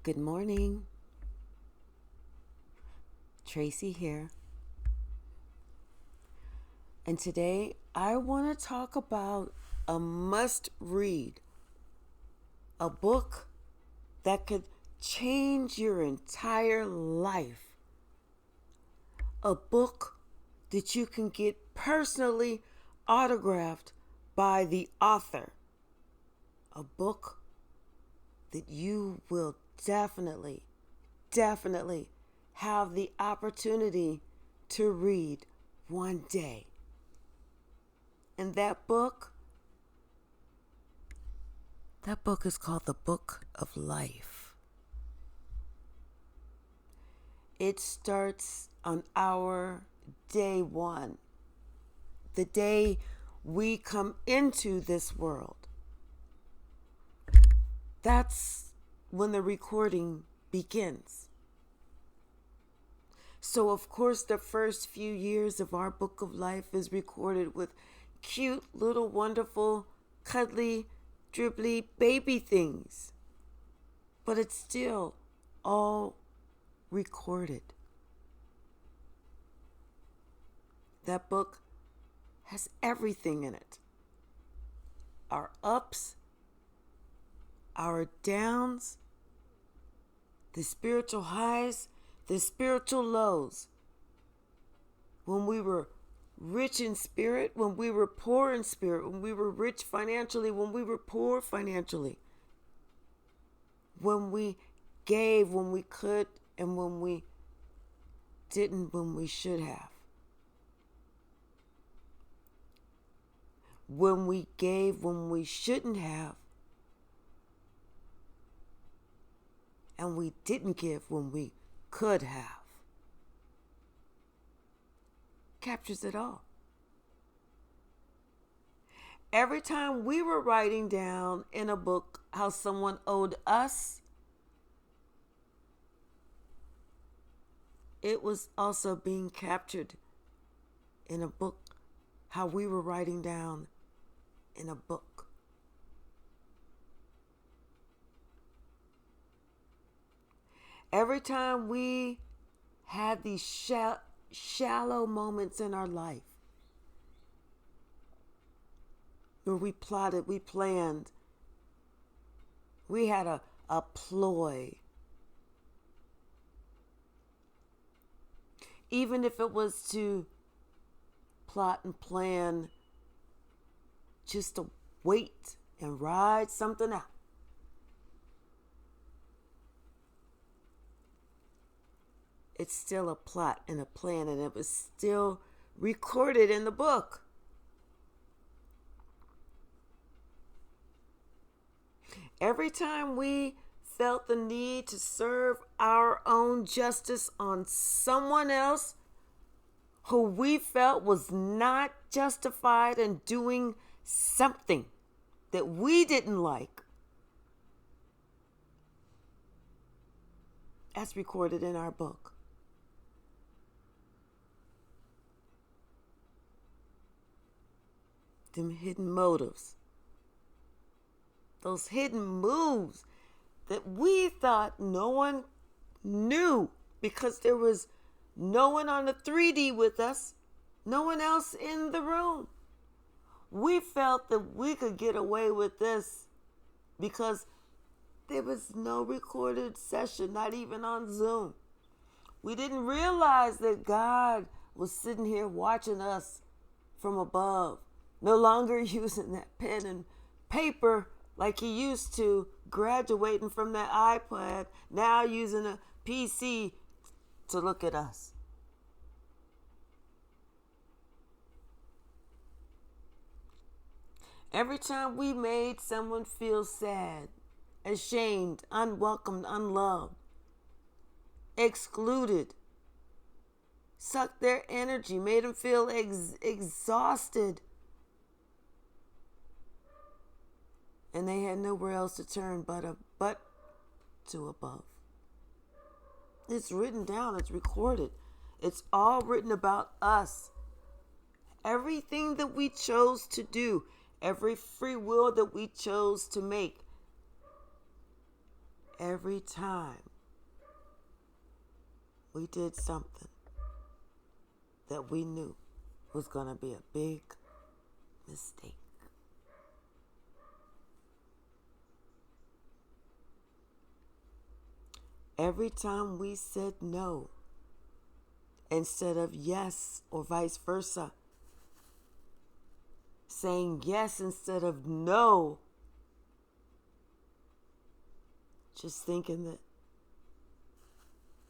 Good morning. Tracy here. And today I want to talk about a must read, a book that could change your entire life, a book that you can get personally autographed by the author, a book that you will definitely have the opportunity to read one day. And that book is called The Book of Life. It starts on our day one, the day we come into this world. That's when the recording begins. So, of course, the first few years of our book of life is recorded with cute, little, wonderful, cuddly, dribbly baby things. But it's still all recorded. That book has everything in it. Our ups, our downs, the spiritual highs, the spiritual lows. When we were rich in spirit, when we were poor in spirit, when we were rich financially, when we were poor financially. When we gave when we could and when we didn't when we should have. When we gave when we shouldn't have. And we didn't give when we could have. Captures it all. Every time we were writing down in a book how someone owed us, it was also being captured in a book how we were writing down in a book. Every time we had these shallow moments in our life where we plotted, we planned, we had a ploy. Even if it was to plot and plan just to wait and ride something out. It's still a plot and a plan, and it was still recorded in the book. Every time we felt the need to serve our own justice on someone else who we felt was not justified in doing something that we didn't like, that's recorded in our book. Them hidden motives, those hidden moves that we thought no one knew because there was no one on the 3D with us, no one else in the room. We felt that we could get away with this because there was no recorded session, not even on Zoom. We didn't realize that God was sitting here watching us from above, no longer using that pen and paper like he used to, graduating from that iPad, now using a PC to look at us. Every time we made someone feel sad, ashamed, unwelcomed, unloved, excluded, sucked their energy, made them feel exhausted, and they had nowhere else to turn but to above. It's written down, it's recorded. It's all written about us. Everything that we chose to do, every free will that we chose to make, every time we did something that we knew was going to be a big mistake. Every time we said no instead of yes, or vice versa, saying yes instead of no, just thinking that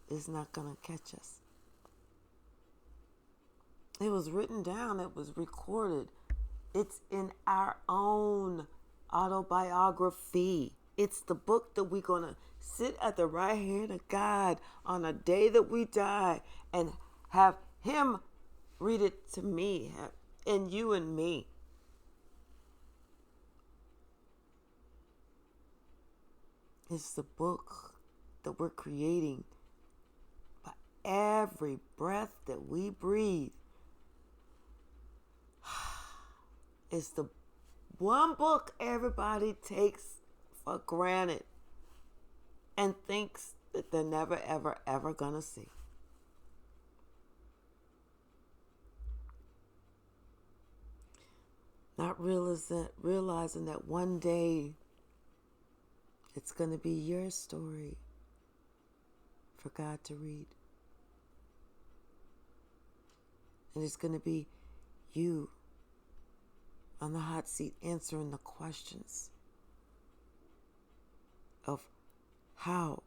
it's not going to catch us. It was written down, it was recorded. It's in our own autobiography. It's the book that we're going to sit at the right hand of God on a day that we die and have Him read it to me and you and me. It's the book that we're creating by every breath that we breathe. It's the one book everybody takes for granted and thinks that they're never, ever, ever gonna see. Not realizing that one day it's gonna be your story for God to read. And it's gonna be you on the hot seat answering the questions of how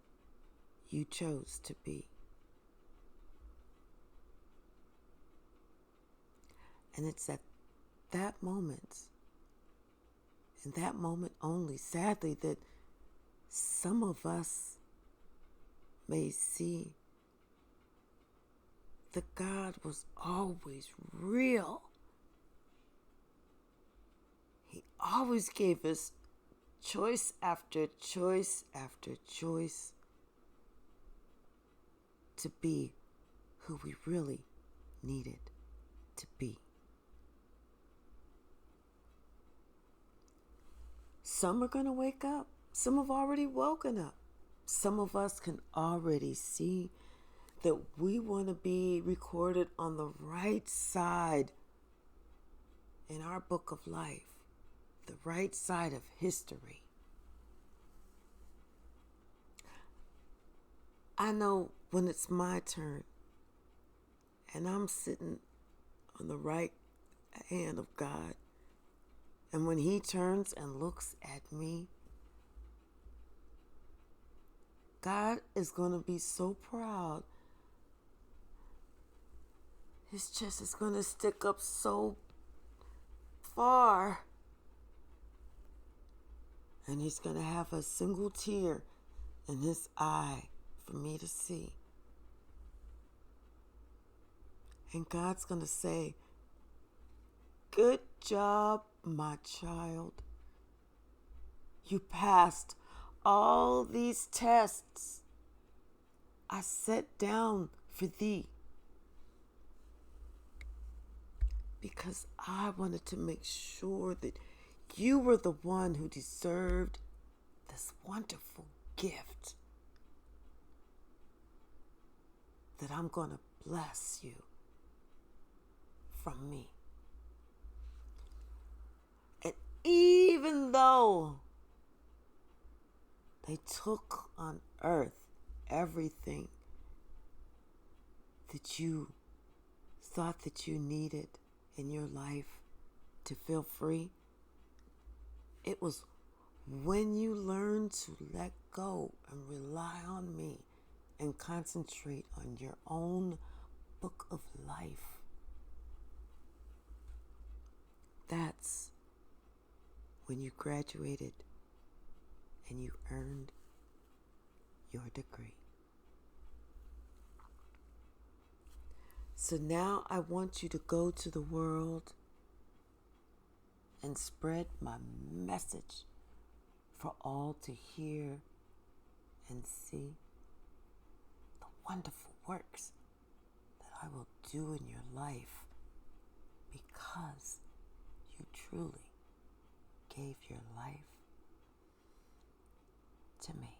you chose to be. And it's at that moment, and that moment only, sadly, that some of us may see that God was always real. He always gave us choice after choice after choice to be who we really needed to be. Some are going to wake up. Some have already woken up. Some of us can already see that we want to be recorded on the right side in our book of life, the right side of history. I know when it's my turn and I'm sitting on the right hand of God, and when He turns and looks at me, God is going to be so proud. His chest is going to stick up so far. And He's going to have a single tear in His eye for me to see. And God's going to say, "Good job, my child. You passed all these tests I set down for thee, because I wanted to make sure that you were the one who deserved this wonderful gift that I'm going to bless you from me." And even though they took on earth everything that you thought that you needed in your life to feel free, it was when you learned to let go and rely on me and concentrate on your own book of life. That's when you graduated and you earned your degree. So now I want you to go to the world and spread my message for all to hear and see the wonderful works that I will do in your life, because you truly gave your life to me.